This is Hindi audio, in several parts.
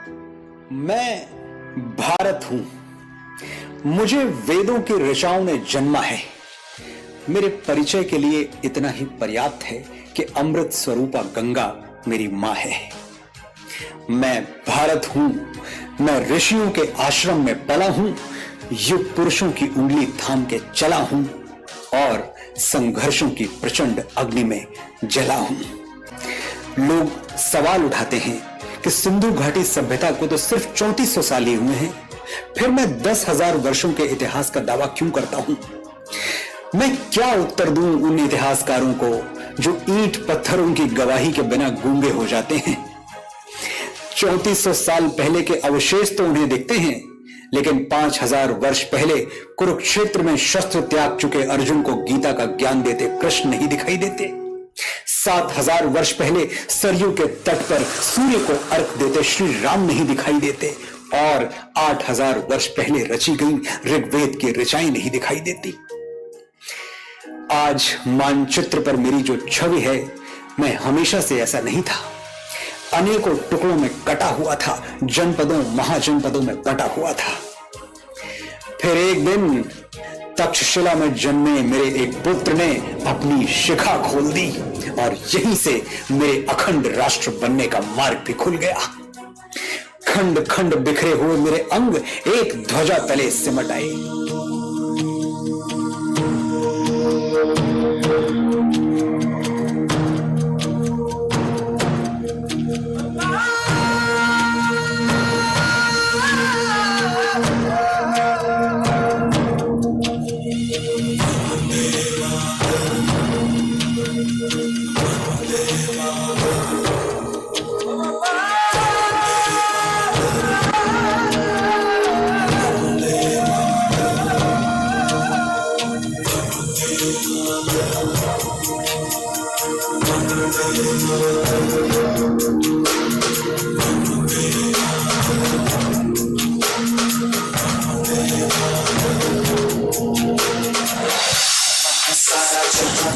मैं भारत हूं। मुझे वेदों की ऋचाओं ने जन्मा है। मेरे परिचय के लिए इतना ही पर्याप्त है कि अमृत स्वरूपा गंगा मेरी मां है। मैं भारत हूं। मैं ऋषियों के आश्रम में पला हूं, युग पुरुषों की उंगली थाम के चला हूं और संघर्षों की प्रचंड अग्नि में जला हूं। लोग सवाल उठाते हैं कि सिंधु घाटी सभ्यता को तो सिर्फ 3400 साल ही हुए हैं, फिर मैं 10,000 वर्षों के इतिहास का दावा क्यों करता हूं? मैं क्या उत्तर दूं उन इतिहासकारों को जो ईंट पत्थरों की गवाही के बिना गूंगे हो जाते हैं? 3400 साल पहले के अवशेष तो उन्हें दिखते हैं, लेकिन 5000 वर्ष पहले कुरुक्षेत्र में शस्त्र त्याग चुके अर्जुन को गीता का ज्ञान देते कृष्ण नहीं दिखाई देते। 7000 वर्ष पहले सरयू के तट पर सूर्य को अर्घ देते श्री राम नहीं दिखाई देते और 8000 वर्ष पहले रची गई ऋग्वेद की ऋचाएं नहीं दिखाई देती। आज मानचित्र पर मेरी जो छवि है, मैं हमेशा से ऐसा नहीं था। अनेकों टुकड़ों में कटा हुआ था, जनपदों महाजनपदों में बटा हुआ था। फिर एक दिन तक्षशिला में जन्मे मेरे एक पुत्र ने अपनी शिखा खोल दी और यहीं से मेरे अखंड राष्ट्र बनने का मार्ग भी खुल गया। खंड खंड बिखरे हुए मेरे अंग एक ध्वजा तले सिमट आए।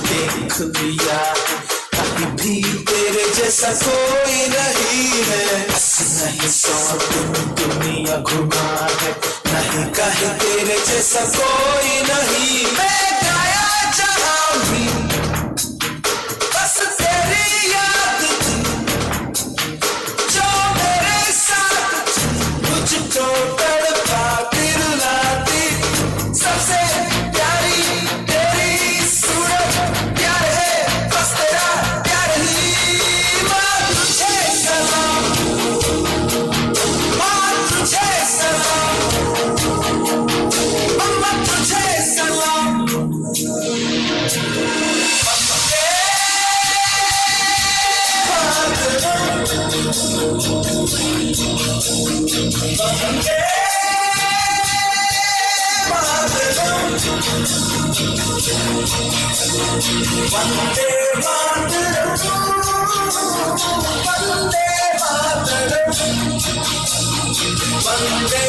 देख लिया कभी भी तेरे जैसा कोई नहीं है। नहीं 100 दिन दुनिया घुमा है, नहीं कहीं तेरे जैसा कोई नहीं। मैं गाया जहां भी बस तेरी याद थी, जो मेरे साथ मुझको तड़पा दिलाती। सबसे प्यारी तेरी सूरत, प्यार है बस तेरा प्यार ही। माँ तुझे सलाम, माँ तुझे सलाम, अम्मा तुझे सलाम। वंदे मातरम, वंदे मातरम, वंदे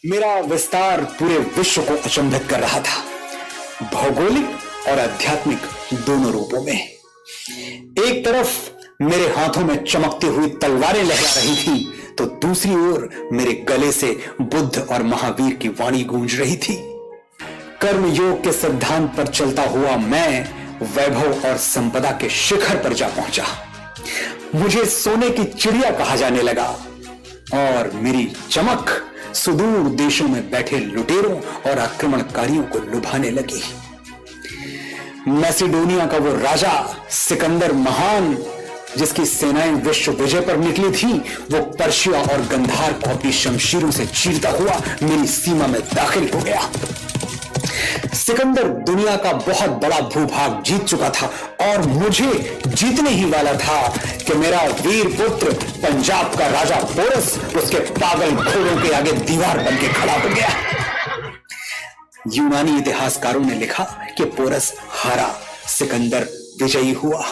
मेरा विस्तार पूरे विश्व को अचंभित कर रहा था, भौगोलिक और आध्यात्मिक दोनों रूपों में। एक तरफ मेरे हाथों में चमकती हुई तलवारें लहरा रही थी, तो दूसरी ओर मेरे गले से बुद्ध और महावीर की वाणी गूंज रही थी। कर्म योग के सिद्धांत पर चलता हुआ मैं वैभव और संपदा के शिखर पर जा पहुंचा। मुझे सोने की चिड़िया कहा जाने लगा और मेरी चमक सुदूर देशों में बैठे लुटेरों और आक्रमणकारियों को लुभाने लगी। मैसिडोनिया का वो राजा सिकंदर महान, जिसकी सेनाएं विश्व विजय पर निकली थी, वो पर्शिया और गंधार को अपनी शमशीरों से चीरता हुआ मेरी सीमा में दाखिल हो गया। सिकंदर दुनिया का बहुत बड़ा भूभाग जीत चुका था और मुझे जीतने ही वाला था कि मेरा वीर पुत्र पंजाब का राजा पोरस उसके पागल घोड़ों के आगे दीवार बन के खड़ा हो गया। यूनानी इतिहासकारों ने लिखा कि पोरस हारा, सिकंदर विजयी हुआ।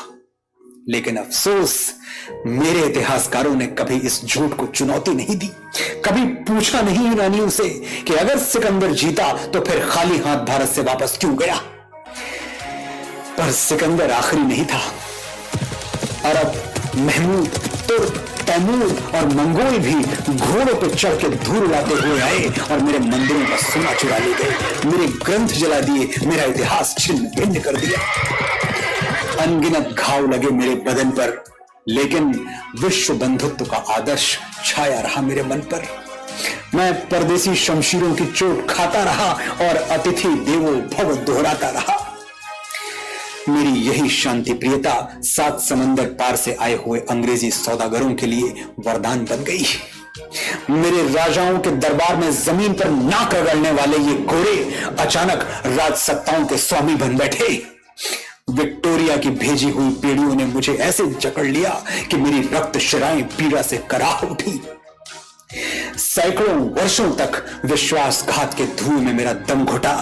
लेकिन अफसोस मेरे इतिहासकारों ने कभी इस झूठ को चुनौती नहीं दी, कभी पूछा नहीं ईरानियों से कि अगर सिकंदर जीता तो फिर खाली हाथ भारत से वापस क्यों गया। पर सिकंदर आखिरी नहीं था। अरब, महमूद, तुर्क, तैमूर और मंगोल भी घोड़ों पर चढ़ के धूल उड़ाते हुए आए और मेरे मंदिरों का सोना चुरा ले गए, मेरे ग्रंथ जला दिए, मेरा इतिहास छिन्न भिन्न कर दिया। अनगिनत घाव लगे मेरे बदन पर, लेकिन विश्व बंधुत्व का आदर्श छाया रहा मेरे मन पर। मैं परदेसी शमशीरों की चोट खाता रहा और अतिथि देवो भव दोहराता रहा। मेरी यही शांति प्रियता 7 समंदर पार से आए हुए अंग्रेजी सौदागरों के लिए वरदान बन गई। मेरे राजाओं के दरबार में जमीन पर नाक रगड़ने वाले ये गोरे अचानक राजसत्ताओं के स्वामी बन बैठे। विक्टोरिया की भेजी हुई पीढ़ियों ने मुझे ऐसे जकड़ लिया कि मेरी रक्त शिराएं पीड़ा से कराह उठी। सैकड़ों वर्षों तक विश्वासघात के धुएं में मेरा दम घुटा।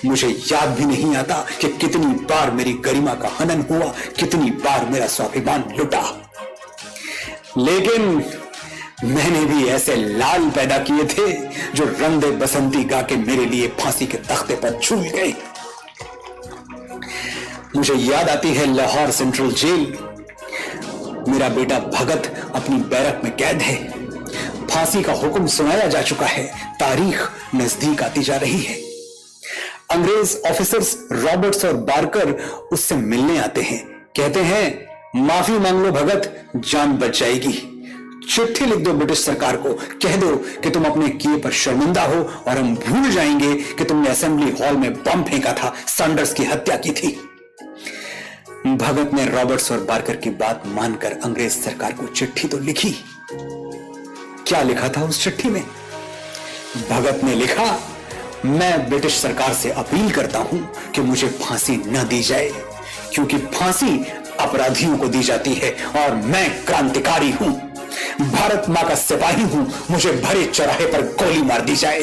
मुझे याद भी नहीं आता कि कितनी बार मेरी गरिमा का हनन हुआ, कितनी बार मेरा स्वाभिमान लुटा। लेकिन मैंने भी ऐसे लाल पैदा किए थे जो रंग दे बसंती गा के मेरे लिए फांसी के तख्ते पर झूल गए। मुझे याद आती है लाहौर सेंट्रल जेल। मेरा बेटा भगत अपनी बैरक में कैद है। फांसी का हुक्म सुनाया जा चुका है, तारीख नजदीक आती जा रही है। अंग्रेज ऑफिसर्स रॉबर्ट्स और बारकर उससे मिलने आते हैं, कहते हैं माफी मांग लो भगत, जान बच जाएगी। चिट्ठी लिख दो ब्रिटिश सरकार को, कह दो कि तुम अपने किए पर शर्मिंदा हो और हम भूल जाएंगे कि तुमने असेंबली हॉल में बम फेंका था, सैंडर्स की हत्या की थी। भगत ने रॉबर्ट्स और बारकर की बात मानकर अंग्रेज सरकार को चिट्ठी तो लिखी। क्या लिखा था उस चिट्ठी में? भगत ने लिखा, मैं ब्रिटिश सरकार से अपील करता हूं कि मुझे फांसी न दी जाए, क्योंकि फांसी अपराधियों को दी जाती है और मैं क्रांतिकारी हूं, भारत मां का सिपाही हूं, मुझे भरे चौराहे पर गोली मार दी जाए।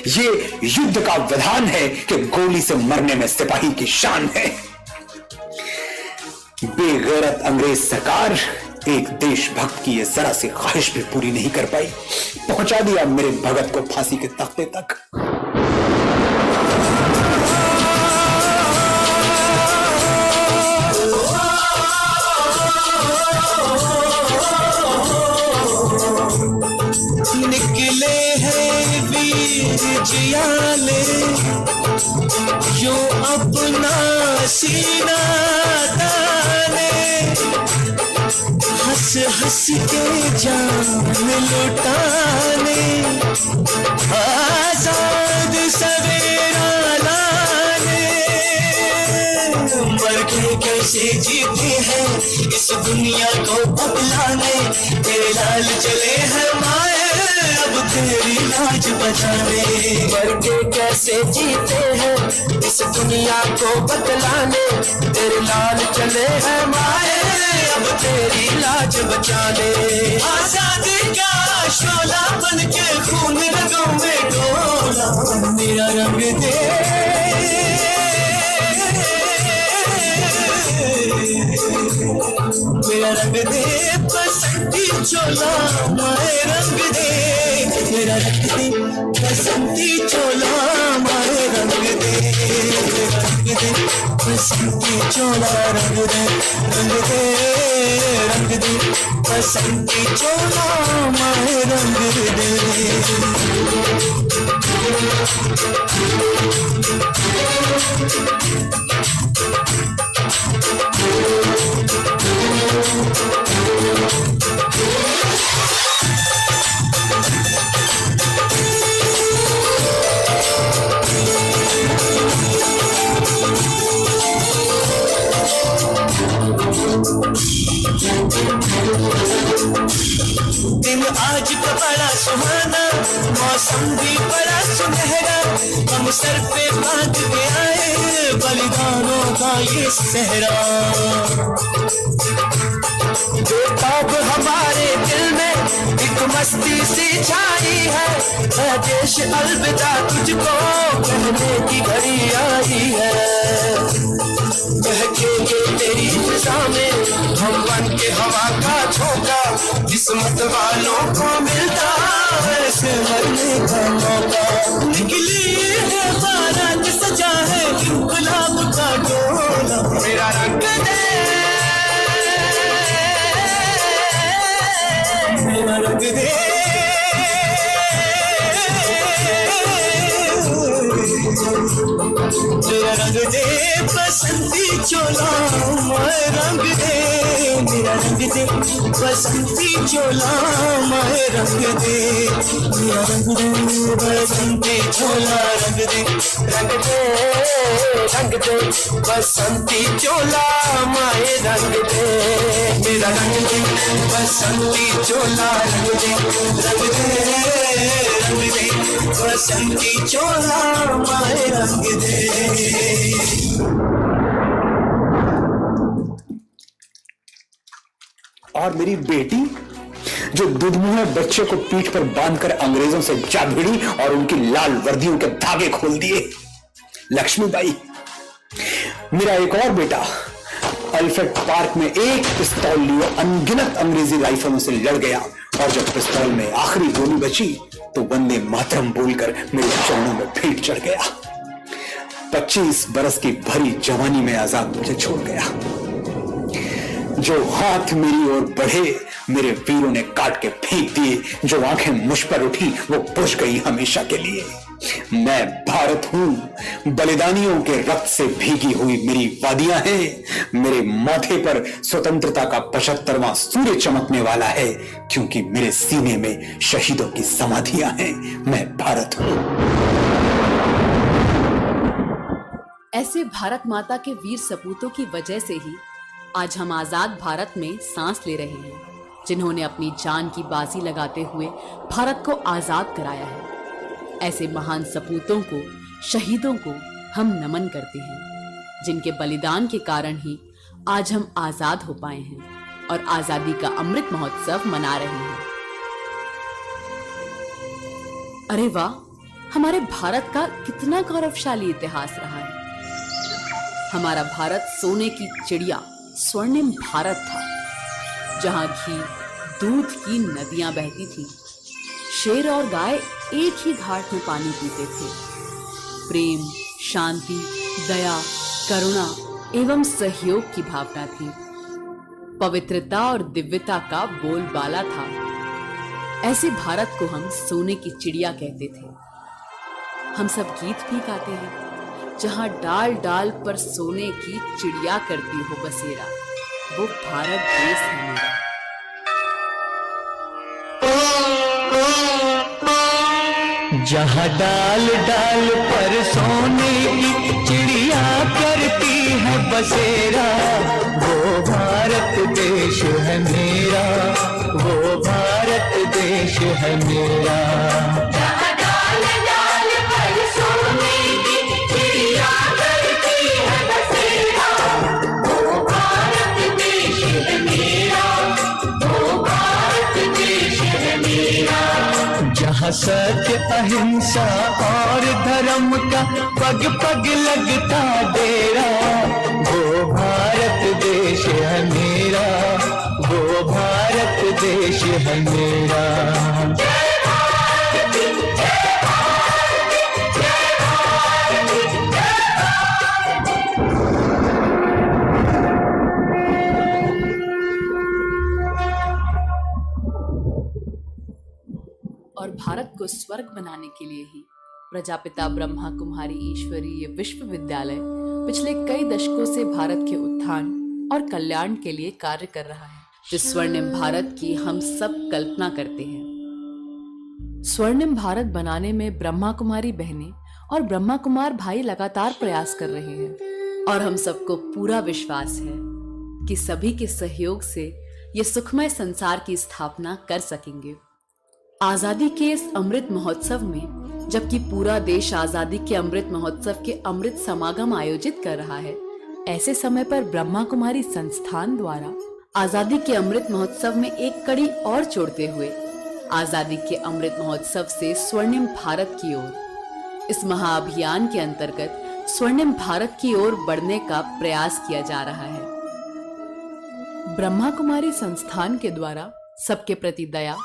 ये युद्ध का विधान है कि गोली से मरने में सिपाही की शान है। बेगैरत अंग्रेज सरकार एक देशभक्त की ये जरा सी ख्वाहिश भी पूरी नहीं कर पाई, पहुंचा दिया मेरे भगत को फांसी के तख्ते तक। निकले हैं वीर जियाले, जो अपना सीना ताने, हंस हंस के जान लुटाने, आजाद सवेरा लाने। मर के कैसे जीते हैं इस दुनिया को बदलाने, तेरे लाल चले हैं माए अब तेरी लाज बचाने। मर के कैसे जीते हैं इस दुनिया को बदलाने, तेरे लाल चले हैं माए अब तेरी लाज बचाने। आजादी का शोला बन के खून रगों में डोला, मेरा रंग दे मेरा रंग दे बसंती चोला, माए रंग दे मेरा रंग दे बसंती चोला, माए रंग दे मेरा रंग दे बसंती चोला, रंग दे रंग दे बसंती चोला, माए रंग दे। दिन आज का बड़ा सुहाना, मौसम भी बड़ा सुनहरा, हम सर पे बांध के आए बलिदानों का ये सहरा। बेताब हमारे दिल में एक मस्ती सी छाई है देश अलविदा तुझको कहने की घड़ी आई है। बहकेंगे तेरी फिजा में हम बन के हवा का झोंका, किस्मत वालों को मिलता ऐसे मरने का मौका। निकली है बारात सजा है गुलाब का डोला, मेरा रंग दे मेरा रंग दे मेरा रंग दे बसंती चोला, मैं रंग दे मेरा रंग दे बसंती चोला, मैं रंग दे मेरा रंग दे बसंती चोला, रंग दे बसंती चोला, मैं रंग दे मेरा रंग दे बसंती चोला, रंग दे बसंती चोला, मैं रंग दे। और मेरी बेटी जो दुधमुहे बच्चे को पीठ पर बांधकर अंग्रेजों से जा भिड़ी और उनकी लाल वर्दियों के धागे खोल दिए, लक्ष्मीबाई। मेरा एक और बेटा अल्फ्रेड पार्क में एक पिस्तौल लिए अनगिनत अंग्रेजी राइफलों से लड़ गया और जब पिस्तौल में आखिरी गोली बची तो वंदे मातरम बोलकर मेरे चरणों में भेंट चढ़ गया। 25 बरस की भरी जवानी में आजाद मुझे छोड़ गया। जो हाथ मेरी ओर बढ़े मेरे वीरों ने काट के फेंक दिए, जो आंखें मुझ पर उठी वो बुझ गई हमेशा के लिए। मैं भारत हूं, बलिदानियों के रक्त से भीगी हुई मेरी वादियां हैं। मेरे माथे पर स्वतंत्रता का 75वां सूर्य चमकने वाला है, क्योंकि मेरे सीने में शहीदों की समाधियां हैं। मैं भारत हूं। ऐसे भारत माता के वीर सपूतों की वजह से ही आज हम आजाद भारत में सांस ले रहे हैं, जिन्होंने अपनी जान की बाजी लगाते हुए भारत को आजाद कराया है। ऐसे महान सपूतों को, शहीदों को हम नमन करते हैं, जिनके बलिदान के कारण ही आज हम आजाद हो पाए हैं और आजादी का अमृत महोत्सव मना रहे हैं। अरे वाह, हमारे भारत का कितना गौरवशाली इतिहास रहा है। हमारा भारत सोने की चिड़िया स्वर्णिम भारत था, जहां घी दूध की नदियां बहती थी, शेर और गाय एक ही घाट में पानी पीते थे। प्रेम, शांति, दया, करुणा एवं सहयोग की भावना थी। पवित्रता और दिव्यता का बोलबाला था। ऐसे भारत को हम सोने की चिड़िया कहते थे। हम सब गीत भी गाते हैं, जहां डाल डाल पर सोने की चिड़िया करती हो बसेरा, वो भारत देश है मेरा। जहाँ डाल डाल पर सोने की चिड़िया करती है बसेरा, वो भारत देश है मेरा, वो भारत देश है मेरा। जहाँ डाल डाल पर सोने की चिड़िया करती है बसेरा, वो भारत देश है मेरा, वो भारत देश है मेरा। जहाँ सत्य, अहिंसा और धर्म का पग पग लगता डेरा, वो भारत देश है मेरा, वो भारत देश है मेरा। जय भारत, जय भारत, जय भारत, जय और भारत को स्वर्ग बनाने के लिए ही प्रजापिता ब्रह्मा कुमारी ईश्वरीय विश्वविद्यालय पिछले कई दशकों से भारत के उत्थान और कल्याण के लिए कार्य कर रहा है, जिस स्वर्णिम भारत की हम सब कल्पना करते हैं। स्वर्णिम भारत बनाने में ब्रह्मा कुमारी बहनें और ब्रह्मा कुमार भाई लगातार प्रयास कर रहे हैं और हम सबको पूरा विश्वास है कि सभी के सहयोग से ये सुखमय संसार की स्थापना कर सकेंगे। आजादी के इस अमृत महोत्सव में, जबकि पूरा देश आजादी के अमृत महोत्सव के अमृत समागम आयोजित कर रहा है, ऐसे समय पर ब्रह्मा कुमारी संस्थान द्वारा आजादी के अमृत महोत्सव में एक कड़ी और जोड़ते हुए आजादी के अमृत महोत्सव से स्वर्णिम भारत की ओर। इस महाअभियान के अंतर्गत स्वर्णिम भारत की ओर बढ़ने का प्रयास किया जा रहा है। ब्रह्मा कुमारी संस्थान के द्वारा सबके प्रति दया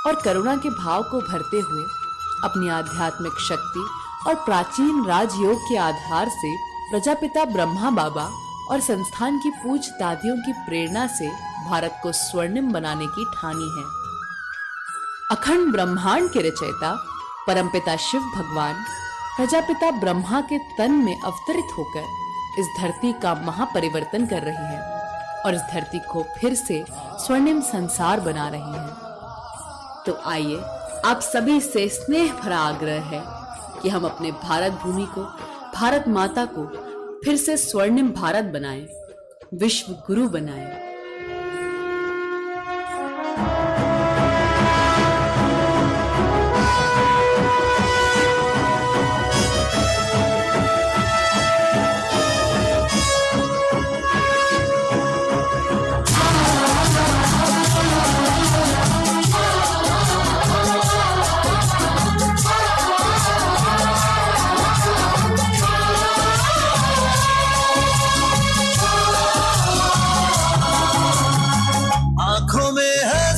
और करुणा के भाव को भरते हुए अपनी आध्यात्मिक शक्ति और प्राचीन राजयोग के आधार से प्रजापिता ब्रह्मा बाबा और संस्थान की पूज्य दादियों की प्रेरणा से भारत को स्वर्णिम बनाने की ठानी है। अखंड ब्रह्मांड के रचयिता परमपिता शिव भगवान प्रजापिता ब्रह्मा के तन में अवतरित होकर इस धरती का महापरिवर्तन कर रहे हैं और इस धरती को फिर से स्वर्णिम संसार बना रहे हैं। तो आइए, आप सभी से स्नेह भरा आग्रह है कि हम अपने भारत भूमि को, भारत माता को फिर से स्वर्णिम भारत बनाएं, विश्व गुरु बनाएं।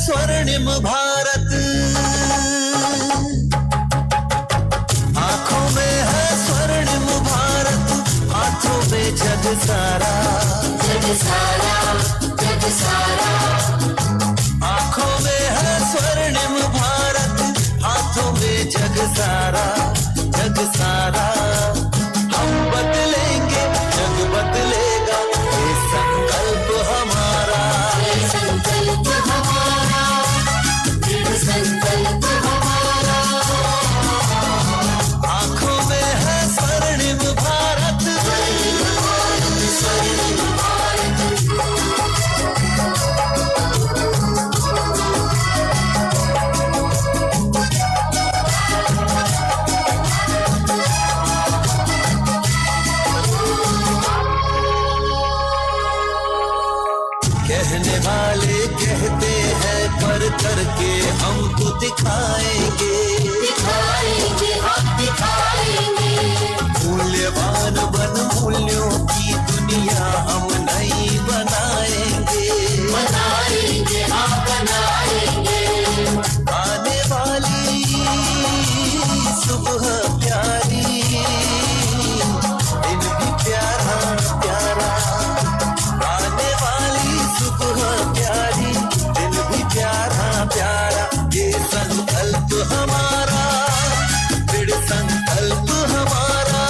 स्वर्णिम भारत, आंखों में है स्वर्णिम भारत, हाथों में जग सारा, जग सारा, जग सारा। आंखों में है स्वर्णिम भारत, हाथों में जग सारा, जग सारा। हम बदलेंगे, जग बदलेगा, ये संकल्प हमारा, ये संकल्प हमारा, संकल्प हमारा। आंखों में है स्वर्णिम भारत, स्वर्णिम भारत। कहने वाले कहते हैं पर करके हम तो दिखाएंगे, दिखाएंगे, हम दिखाएंगे। मूल्यवान बन मूल्यों की दुनिया हम नई बनाएंगे, बनाएंगे, हम बनाएंगे। आने वाली सुबह प्यारी, दिन भी प्यारा प्यारा। आने वाली सुबह प्यारी, दिन भी प्यारा प्यारा। ये संकल्प हमारा, दृढ़ संकल्प हमारा।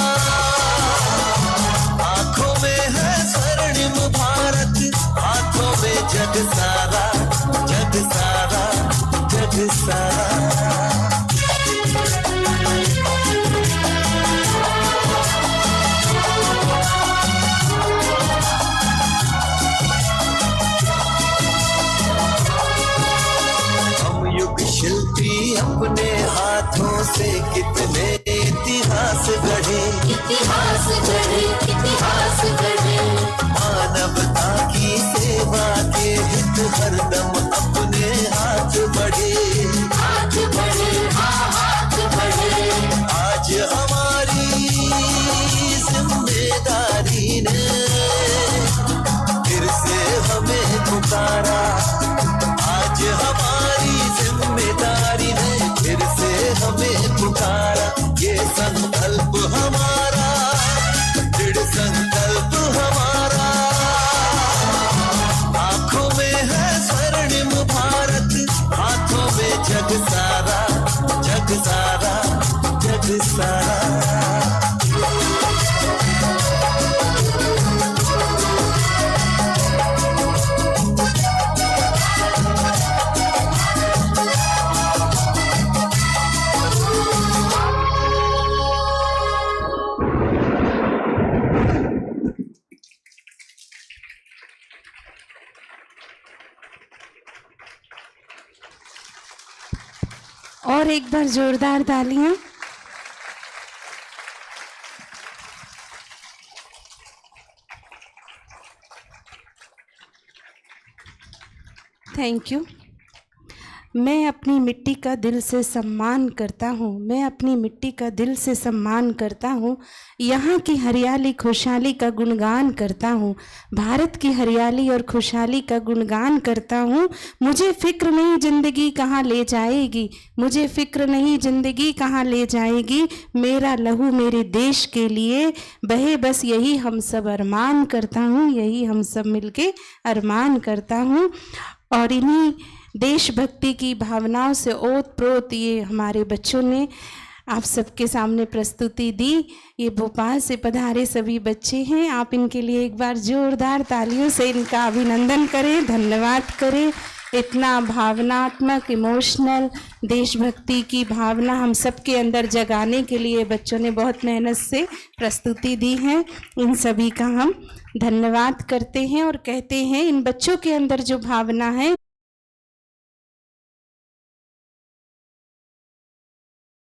आंखों में है स्वर्णिम भारत, हाथों में जग सारा, जग सारा, जग सारा। शिल्पी अपने हाथों से कितने इतिहास गढ़े, इतिहास गढ़े, इतिहास गढ़े। मानवता की सेवा के हित हरदम अपने हाथ बढ़े, हाथ बढ़े, हाँ हाथ बढ़े। आज हमारी जिम्मेदारी ने फिर से हमें पुकारा, आज हमारी जिम्मेदारी ने फिर से हमें पुकारा। ये संकल्प हमारा, दृढ़ संकल्प हमारा। आंखों में है स्वर्णिम भारत, हाथों में जग सारा, जग सारा, जग सारा। और एक बार जोरदार तालियां। Thank you. मैं अपनी मिट्टी का दिल से सम्मान करता हूँ, मैं अपनी मिट्टी का दिल से सम्मान करता हूँ। यहाँ की हरियाली खुशहाली का गुणगान करता हूँ, भारत की हरियाली और खुशहाली का गुणगान करता हूँ। मुझे फिक्र नहीं ज़िंदगी कहाँ ले जाएगी, मुझे फिक्र नहीं ज़िंदगी कहाँ ले जाएगी। मेरा लहू मेरे देश के लिए बहे, बस यही हम सब अरमान करता हूँ, यही हम सब मिलके अरमान करता हूँ। और इन्हीं देशभक्ति की भावनाओं से ओत प्रोत ये हमारे बच्चों ने आप सबके सामने प्रस्तुति दी। ये भोपाल से पधारे सभी बच्चे हैं, आप इनके लिए एक बार जोरदार तालियों से इनका अभिनंदन करें, धन्यवाद करें। इतना भावनात्मक इमोशनल देशभक्ति की भावना हम सबके अंदर जगाने के लिए बच्चों ने बहुत मेहनत से प्रस्तुति दी है। इन सभी का हम धन्यवाद करते हैं और कहते हैं इन बच्चों के अंदर जो भावना है